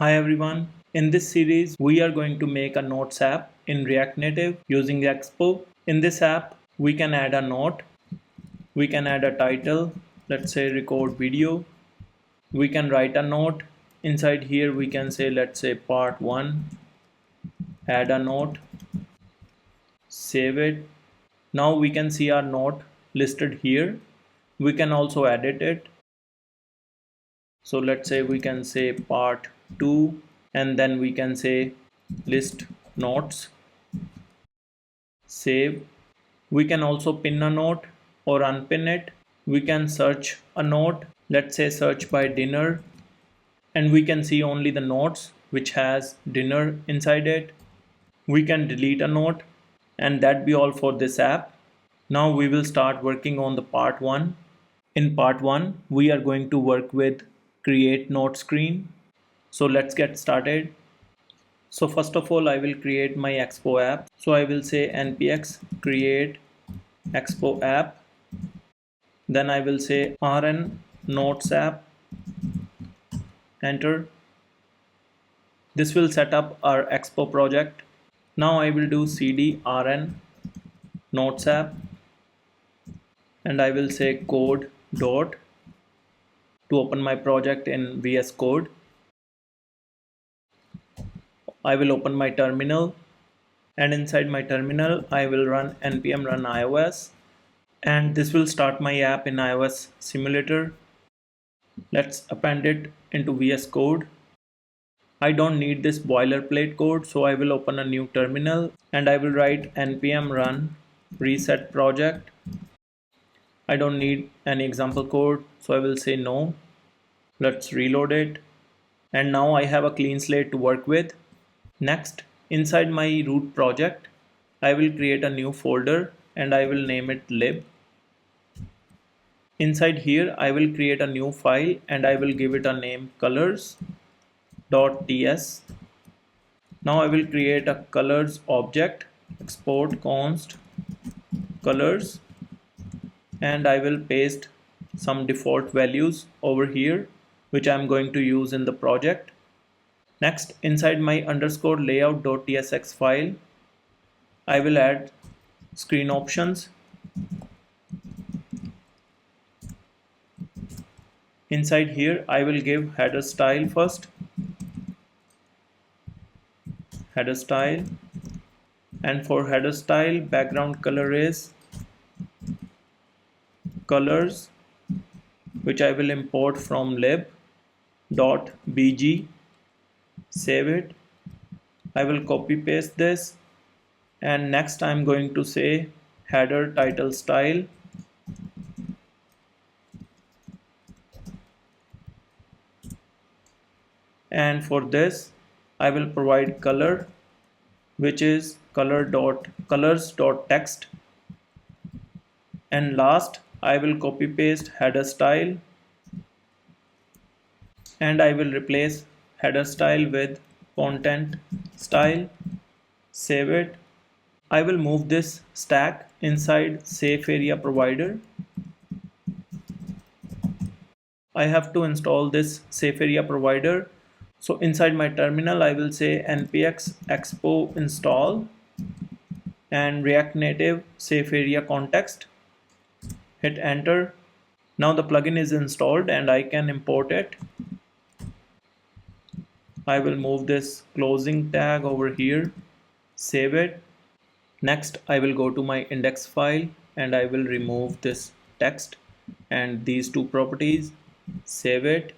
Hi everyone. In this series, we are going to make a notes app in React Native using Expo. In this app, we can add a note, we can add a title, let's say record video. We can write a note. Inside here, we can say, let's say part 1, add a note, save it. Now we can see our note listed here. We can also edit it. So let's say we can say part 2 and then we can say list notes, save. We can also pin a note or unpin it. We can search a note, let's say search by dinner, and we can see only the notes which has dinner inside it. We can delete a note, and that be all for this app. Now we will start working on the part 1. In part 1, we are going to work with create note screen. So let's get started. So first of all, I will create my Expo app. So I will say npx create Expo app. Then I will say rn notes app, enter. This will set up our Expo project. Now I will do cd rn notes app and I will say code dot to open my project in VS Code. I will open my terminal, and inside my terminal I will run npm run iOS, and this will start my app in iOS simulator. Let's append it into VS Code. I don't need this boilerplate code, so I will open a new terminal and I will write npm run reset project. I don't need any example code, so I will say no. Let's reload it, and now I have a clean slate to work with. Next, inside my root project, I will create a new folder and I will name it lib. Inside here, I will create a new file and I will give it a name colors.ts. Now I will create a colors object, export const colors, and I will paste some default values over here which I am going to use in the project. Next, inside my underscore layout.tsx file, I will add screen options. Inside here, I will give header style first, header style, and for header style, background color is colors, which I will import from lib.bg. Save it. I will copy paste this, and next I'm going to say header title style, and for this I will provide color, which is colors.text, and last I will copy paste header style and I will replace header style with content style. Save it. I will move this stack inside safe area provider. I have to install this safe area provider. So inside my terminal, I will say npx expo install and React Native safe area context. Hit enter. Now the plugin is installed and I can import it. I will move this closing tag over here, save it. Next, I will go to my index file and I will remove this text and these two properties, save it.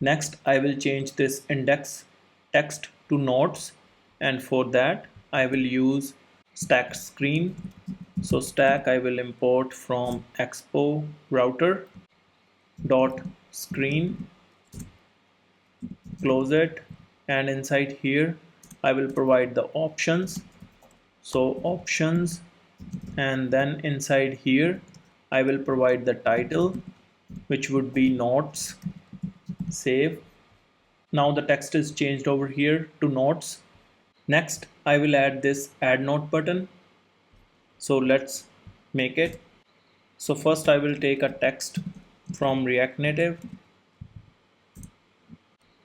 Next, I will change this index text to notes, and for that I will use stack screen. So stack I will import from expo router dot screen, close it, and inside here I will provide the options. So options, and then inside here I will provide the title, which would be notes. Save. Now the text is changed over here to notes. Next, I will add this add note button. So let's make it. So first I will take a text from React Native.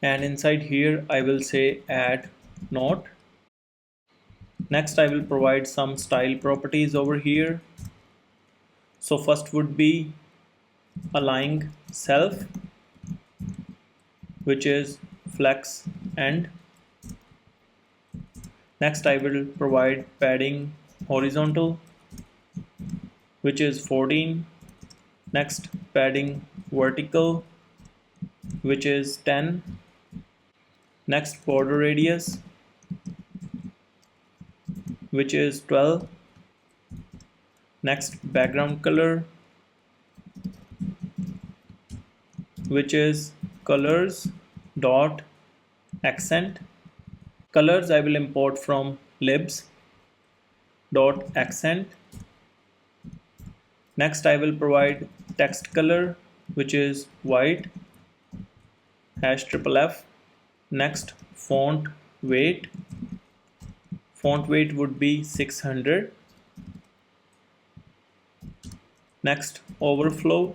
and inside here I will say add note. Next I will provide some style properties over here. So first would be align self, which is flex end. Next I will provide padding horizontal, which is 14. Next padding vertical, which is 10. Next border radius, which is 12. Next background color, which is colors dot accent. Colors I will import from libs dot accent. Next I will provide text color, which is white hash triple F. Next font weight. Font weight would be 600. Next overflow,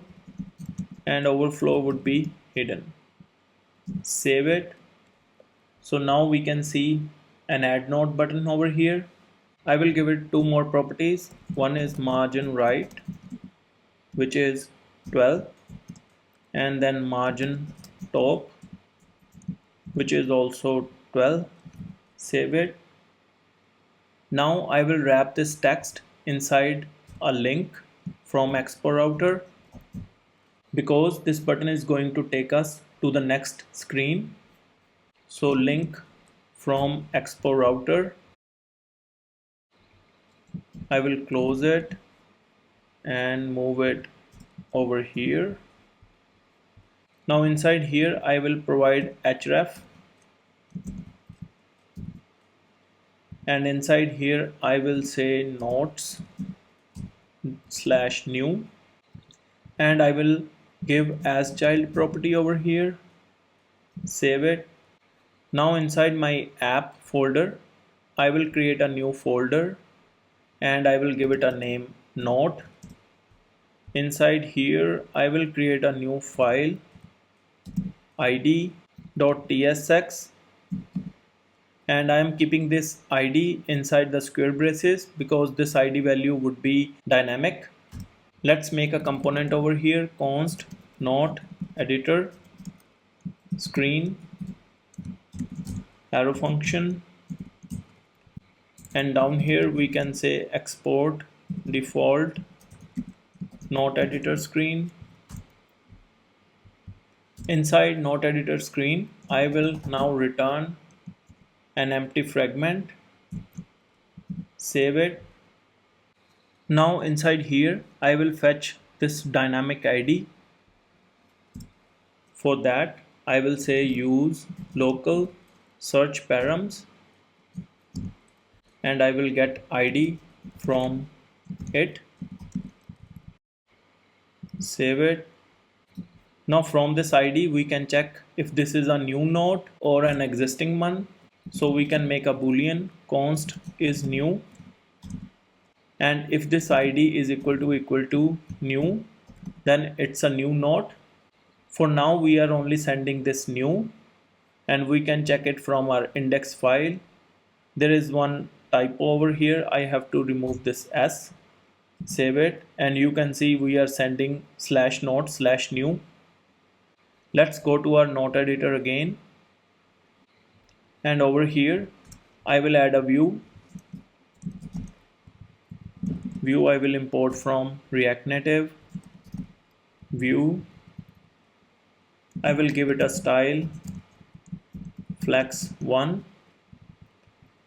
and overflow would be hidden. Save it. So now we can see an add note button over here. I will give it two more properties. One is margin right, which is 12, and then margin top, which is also 12. Save it. Now I will wrap this text inside a link from Expo router, because this button is going to take us to the next screen. So link from Expo router, I will close it and move it over here. Now inside here I will provide href, and inside here I will say notes slash new, and I will give as child property over here. Save it. Now inside my app folder I will create a new folder, and I will give it a name note. Inside here I will create a new file id.tsx, and I am keeping this id inside the square braces because this id value would be dynamic. Let's make a component over here, const not editor screen arrow function, and down here we can say export default not editor screen. Inside not editor screen I will now return an empty fragment. Save it. Now inside here I will fetch this dynamic ID. For that I will say use local search params, and I will get ID from it. Save it. Now from this ID we can check if this is a new node or an existing one. So we can make a boolean const is new, and if this ID is equal to new, then it's a new node. For now we are only sending this new, and we can check it from our index file. There is one typo over here, I have to remove this s. Save it, and you can see we are sending slash node slash new. Let's go to our node editor again, and over here I will add a view. I will import from React Native. View, I will give it a style flex1,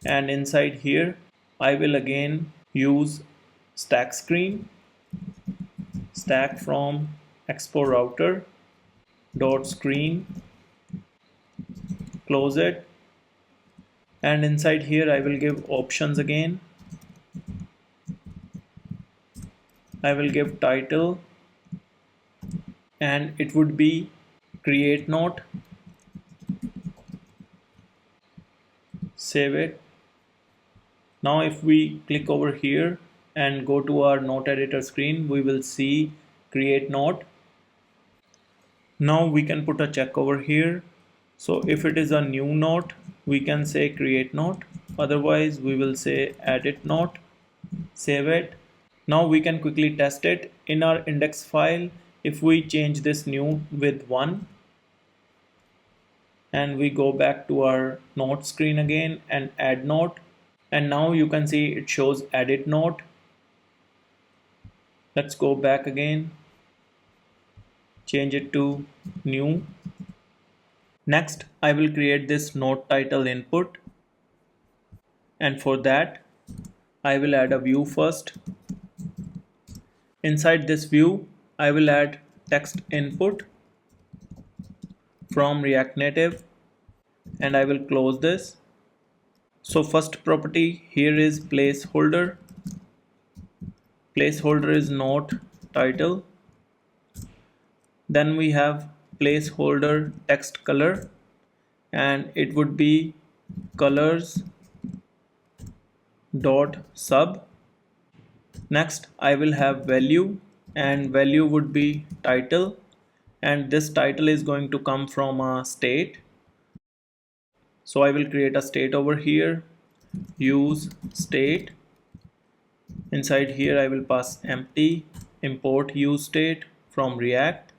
and inside here I will again use stack screen, stack from Expo router dot screen, close it, and inside here I will give options again. I will give title, and it would be create note. Save it. Now if we click over here and go to our note editor screen, we will see create note. Now we can put a check over here So if it is a new note, we can say create note. Otherwise, we will say edit note, save it. Now we can quickly test it in our index file. If we change this new with 1 and we go back to our note screen again and add note, and now you can see it shows edit note. Let's go back again, change it to new. Next, I will create this note title input, and for that I will add a view first. Inside this view, I will add text input from React Native, and I will close this. So first property here is placeholder. Placeholder is note title. Then we have placeholder text color, and it would be colors dot sub. Next I will have value, and value would be title, and this title is going to come from a state. So I will create a state over here, use state. Inside here I will pass empty, import use state from React,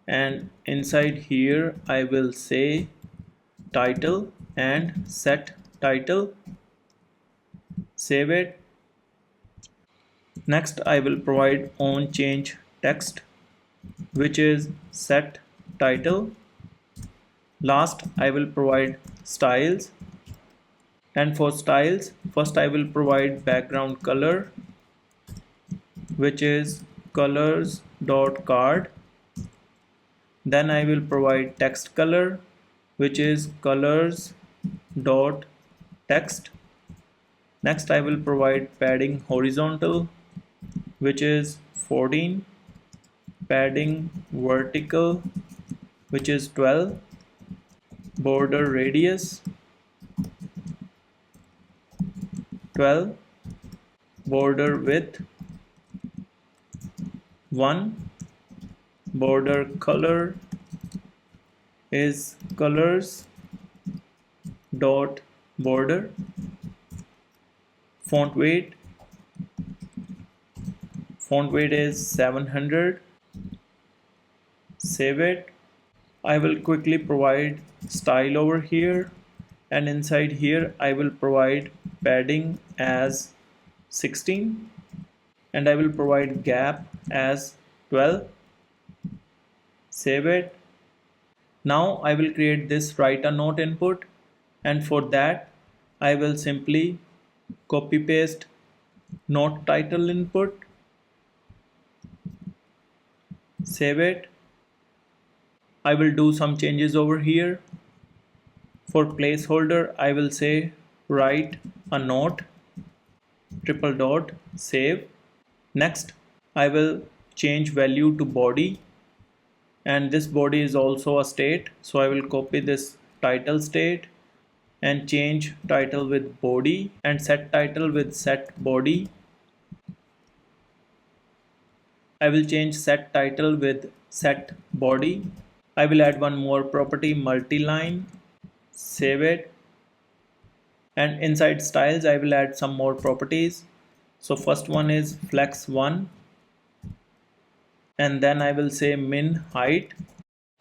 and inside here I will say title and set title, save it. Next I will provide on change text, which is set title. Last I will provide styles, and for styles first I will provide background color, which is colors dot card. Then I will provide text color, which is colors dot text. Next I will provide padding horizontal, which is 14, padding vertical, which is 12, border radius 12, border width 1, border color is colors dot border, font weight is 700, save it. I will quickly provide style over here, and inside here I will provide padding as 16, and I will provide gap as 12, save it. Now I will create this write a note input, and for that I will simply copy paste note title input, save it. I will do some changes over here. For placeholder I will say write a note triple dot, save. Next I will change value to body, and this body is also a state, so I will copy this title state and change title with body, and set title with set body. I will change set title with set body. I will add one more property, multi-line, save it. And inside styles I will add some more properties. So first one is flex 1, and then I will say min height.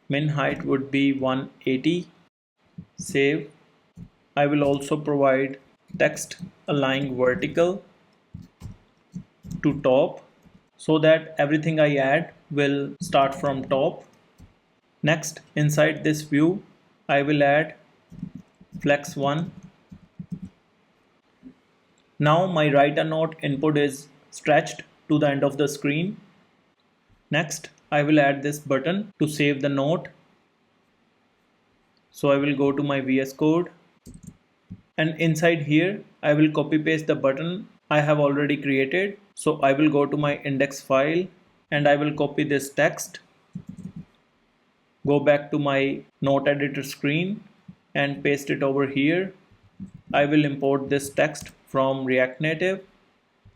Min height would be 180, save. I will also provide text align vertical to top, so that everything I add will start from top. Next, inside this view I will add flex 1. Now my write a note input is stretched to the end of the screen. Next I will add this button to save the note. So I will go to my VS Code, and inside here I will copy paste the button I have already created. So I will go to my index file, and I will copy this text, go back to my note editor screen and paste it over here. I will import this text from React Native,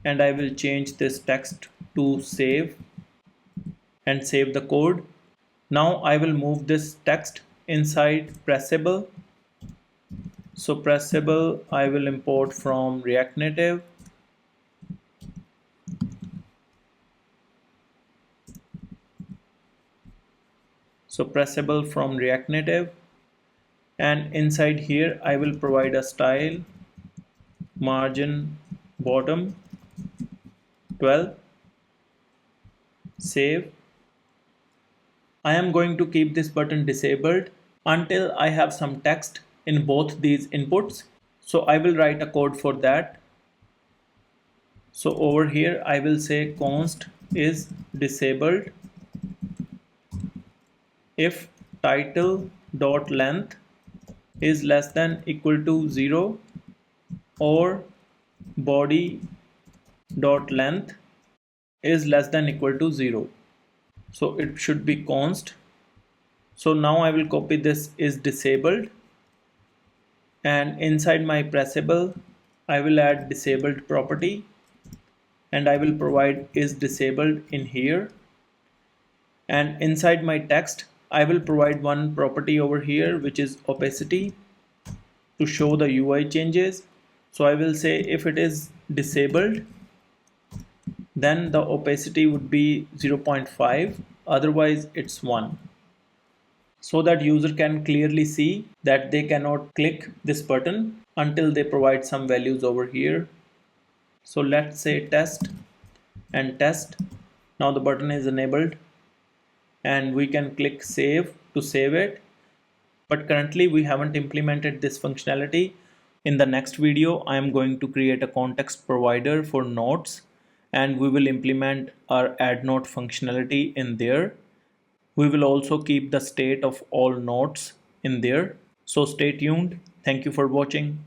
and I will change this text to save and save the code. Now I will move this text inside pressable. So pressable I will import from React Native. So pressable from React Native, and inside here I will provide a style margin bottom 12. Save. I am going to keep this button disabled until I have some text in both these inputs. So I will write a code for that. So over here I will say const is disabled if title dot length is less than equal to 0 or body dot length is less than equal to 0. So it should be const. So now I will copy this is disabled, and inside my pressable I will add disabled property, and I will provide is disabled in here, and inside my text I will provide one property over here which is opacity to show the UI changes. So I will say if it is disabled then the opacity would be 0.5, otherwise it's 1, so that user can clearly see that they cannot click this button until they provide some values over here. So let's say test and test. Now the button is enabled and we can click save to save it, but currently we haven't implemented this functionality. In the next video I am going to create a context provider for notes, and we will implement our add note functionality in there. We will also keep the state of all notes in there. So stay tuned. Thank you for watching.